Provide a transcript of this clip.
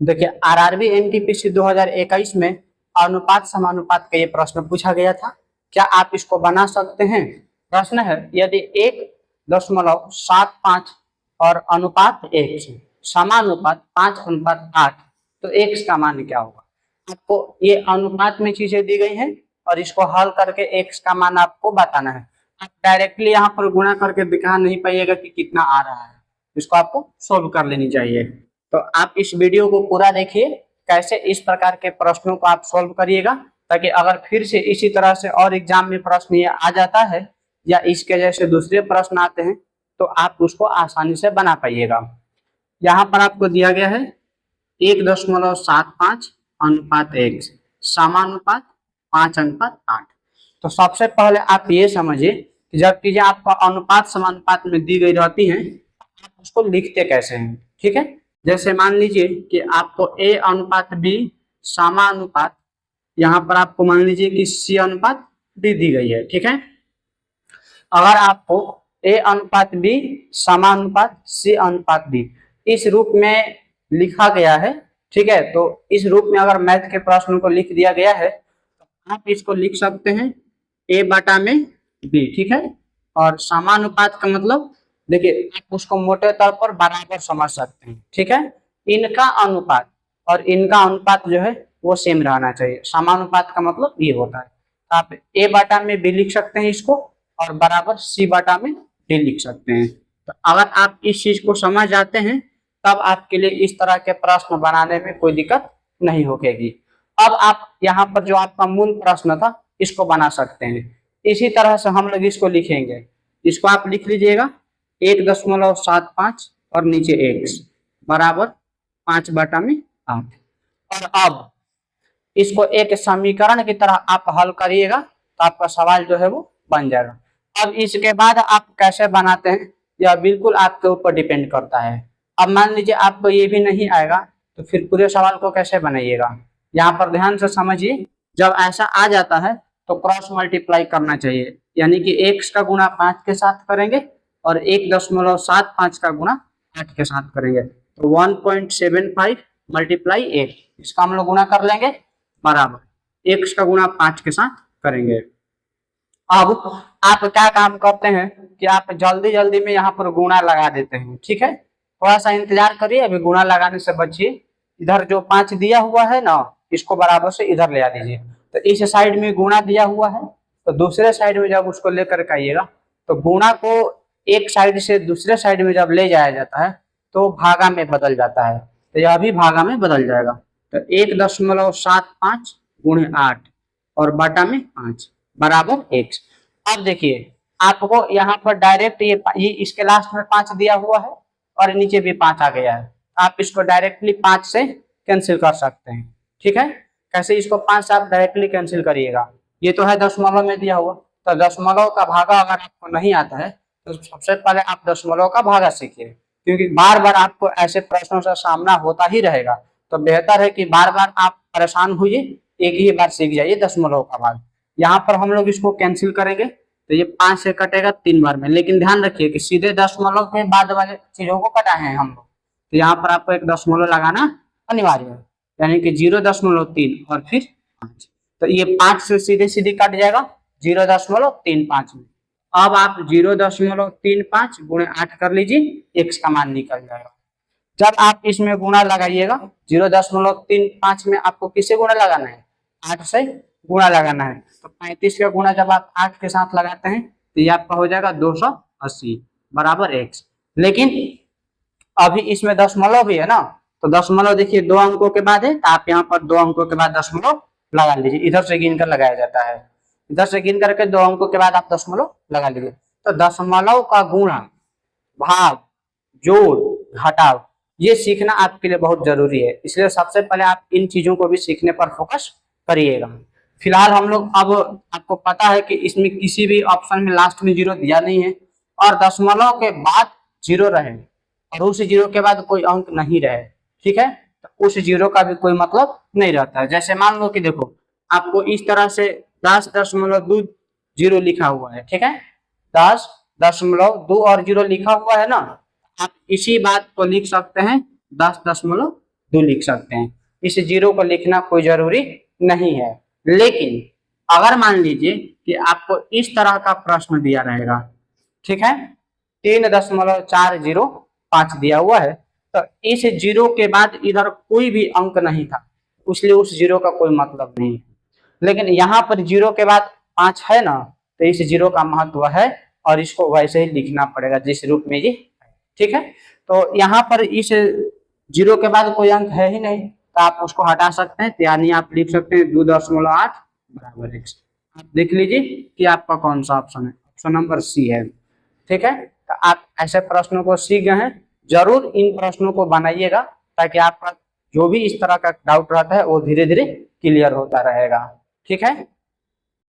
देखिए RRB NTPC 2021 में अनुपात समानुपात का ये प्रश्न पूछा गया था। क्या आप इसको बना सकते हैं? प्रश्न है यदि 1.75 और अनुपात 1 समानुपात 5:8 तो x का मान क्या होगा। आपको ये अनुपात में चीजें दी गई हैं और इसको हल करके x का मान आपको बताना है। आप डायरेक्टली यहाँ पर गुणा करके दिखा नहीं पाइएगा कि कितना आ रहा है, इसको आपको सोल्व कर लेनी चाहिए। तो आप इस वीडियो को पूरा देखिए, कैसे इस प्रकार के प्रश्नों को आप सोल्व करिएगा, ताकि अगर फिर से इसी तरह से और एग्जाम में प्रश्न ये आ जाता है या इसके जैसे दूसरे प्रश्न आते हैं तो आप उसको आसानी से बना पाइएगा। यहाँ पर आपको दिया गया है 1.75 अनुपात 1 समानुपात 5:8। तो सबसे पहले आप ये समझिए कि जब चीजें आपका अनुपात समानुपात में दी गई रहती हैं आप उसको लिखते कैसे हैं। ठीक है, जैसे मान लीजिए कि आपको a अनुपात b समानुपात, यहाँ पर आपको मान लीजिए कि c अनुपात d दी गई है। ठीक है, अगर आपको a अनुपात b समानुपात c अनुपात d इस रूप में लिखा गया है, ठीक है, तो इस रूप में अगर मैथ के प्रश्न को लिख दिया गया है तो आप इसको लिख सकते हैं a बटा में b। ठीक है, और समानुपात का मतलब देखिए आप उसको मोटे तौर पर बराबर समझ सकते हैं। ठीक है, इनका अनुपात और इनका अनुपात जो है वो सेम रहना चाहिए। समानुपात का मतलब ये होता है। आप a बटा में b लिख सकते हैं इसको और बराबर c बटा में d लिख सकते हैं। तो अगर आप इस चीज को समझ जाते हैं तब आपके लिए इस तरह के प्रश्न बनाने में कोई दिक्कत नहीं होगी। अब आप यहाँ पर जो आपका मूल प्रश्न था इसको बना सकते हैं। इसी तरह से हम लोग इसको लिखेंगे, इसको आप लिख लीजिएगा 1.75 और नीचे x बराबर 5/8। और अब इसको एक समीकरण की तरह आप हल करिएगा तो आपका सवाल जो है वो बन जाएगा। अब इसके बाद आप कैसे बनाते हैं यह बिल्कुल आपके ऊपर डिपेंड करता है। अब मान लीजिए आपको ये भी नहीं आएगा तो फिर पूरे सवाल को कैसे बनाइएगा। यहाँ पर ध्यान से समझिए, जब ऐसा आ जाता है तो क्रॉस मल्टीप्लाई करना चाहिए, यानी कि x का गुणा 5 के साथ करेंगे और 1.75 का गुणा 8 के साथ करेंगे तो 1.75 मल्टीप्लाई 8 इसका हम लोग गुणा कर लेंगे बराबर x का गुणा 5 के साथ करेंगे। अब आप क्या काम करते हैं कि आप जल्दी जल्दी में यहाँ पर गुणा लगा देते हैं। ठीक है, थोड़ा सा इंतजार करिए, अभी गुणा लगाने से बचिए। इधर जो 5 दिया हुआ है ना इसको बराबर से इधर ले आ दीजिए। तो इस साइड में गुणा दिया हुआ है तो दूसरे साइड में जब उसको लेकर के आइएगा तो गुणा को एक साइड से दूसरे साइड में जब ले जाया जाता है तो भागा में बदल जाता है, तो यह भी भागा में बदल जाएगा। तो 1.75 गुणे 8 और बटा में 5 बराबर x। अब देखिए आपको यहाँ पर डायरेक्ट ये इसके लास्ट में 5 दिया हुआ है और नीचे भी 5 आ गया है, आप इसको डायरेक्टली 5 से कैंसिल कर सकते हैं। ठीक है, कैसे इसको 5 से आप डायरेक्टली कैंसिल करिएगा। ये तो है दशमलव में दिया हुआ, तो दशमलव का भागा अगर आपको नहीं आता है तो सबसे पहले आप दशमलव का भागा सीखिए, क्योंकि बार बार आपको ऐसे प्रश्नों से सामना होता ही रहेगा। तो बेहतर है कि बार बार आप परेशान हुई, एक ही बार सीख जाइए दशमलव का भाग। यहाँ पर हम लोग इसको कैंसिल करेंगे तो ये 5 से कटेगा 3 बार में, लेकिन ध्यान रखिए कि सीधे दशमलव के बाद वाले चीजों को कटाए हैं हम लोग, तो यहाँ पर आपको एक दशमलव लगाना अनिवार्य है, यानी कि 0.3 और फिर 5। तो ये 5 से सीधे सीधे कट जाएगा 0.35 में। अब आप 0.35 गुणे 8 कर लीजिए, x का मान निकल जाएगा। जब आप इसमें गुणा लगाइएगा 0.35 में आपको किससे गुणा लगाना है, 8 से गुणा लगाना है। तो 35 का गुणा जब आप 8 के साथ लगाते हैं तो ये आपका हो जाएगा 280 बराबर x। लेकिन अभी इसमें दशमलव भी है ना, तो दशमलव देखिए 2 अंकों के बाद है, तो आप यहाँ पर 2 अंकों के बाद दशमलव लगा लीजिए। इधर से गिन कर लगाया जाता है, इधर से गिन करके 2 अंकों के बाद आप दशमलव लगा लीजिए। तो दशमलव का गुणा, भाग, जोड़, घटाव ये सीखना आपके लिए बहुत जरूरी है, इसलिए सबसे पहले आप इन चीजों को भी सीखने पर फोकस करिएगा। फिलहाल हम लोग, अब आपको पता है कि इसमें किसी भी ऑप्शन में लास्ट में 0 दिया नहीं है और दशमलव के बाद 0 रहे और उस 0 के बाद कोई अंक नहीं रहे। ठीक है, तो उस 0 का भी कोई मतलब नहीं रहता है। जैसे मान लो कि देखो आपको इस तरह से 10.20 लिखा हुआ है। ठीक है, 10.2 और 0 लिखा हुआ है ना, आप इसी बात को लिख सकते हैं 10.2 2 लिख सकते हैं। इस 0 को लिखना कोई जरूरी नहीं है। लेकिन अगर मान लीजिए कि आपको इस तरह का प्रश्न दिया रहेगा, ठीक है, 3.405 दिया हुआ है, तो इस 0 के बाद इधर कोई भी अंक नहीं था, इसलिए उस 0 का कोई मतलब नहीं है। लेकिन यहाँ पर 0 के बाद 5 है ना, तो इस 0 का महत्व है और इसको वैसे ही लिखना पड़ेगा जिस रूप में ये, ठीक है। तो यहाँ पर इस 0 के बाद कोई अंक है ही नहीं, तो आप उसको हटा सकते हैं, यानी आप लिख सकते हैं 2.8 बराबर x। आप देख लीजिए कि आपका कौन सा ऑप्शन है, ऑप्शन नंबर सी है, ठीक है। तो आप ऐसे प्रश्नों को सीख गए हैं, जरूर इन प्रश्नों को बनाइएगा ताकि आपका जो भी इस तरह का डाउट रहता है वो धीरे धीरे क्लियर होता रहेगा, ठीक है।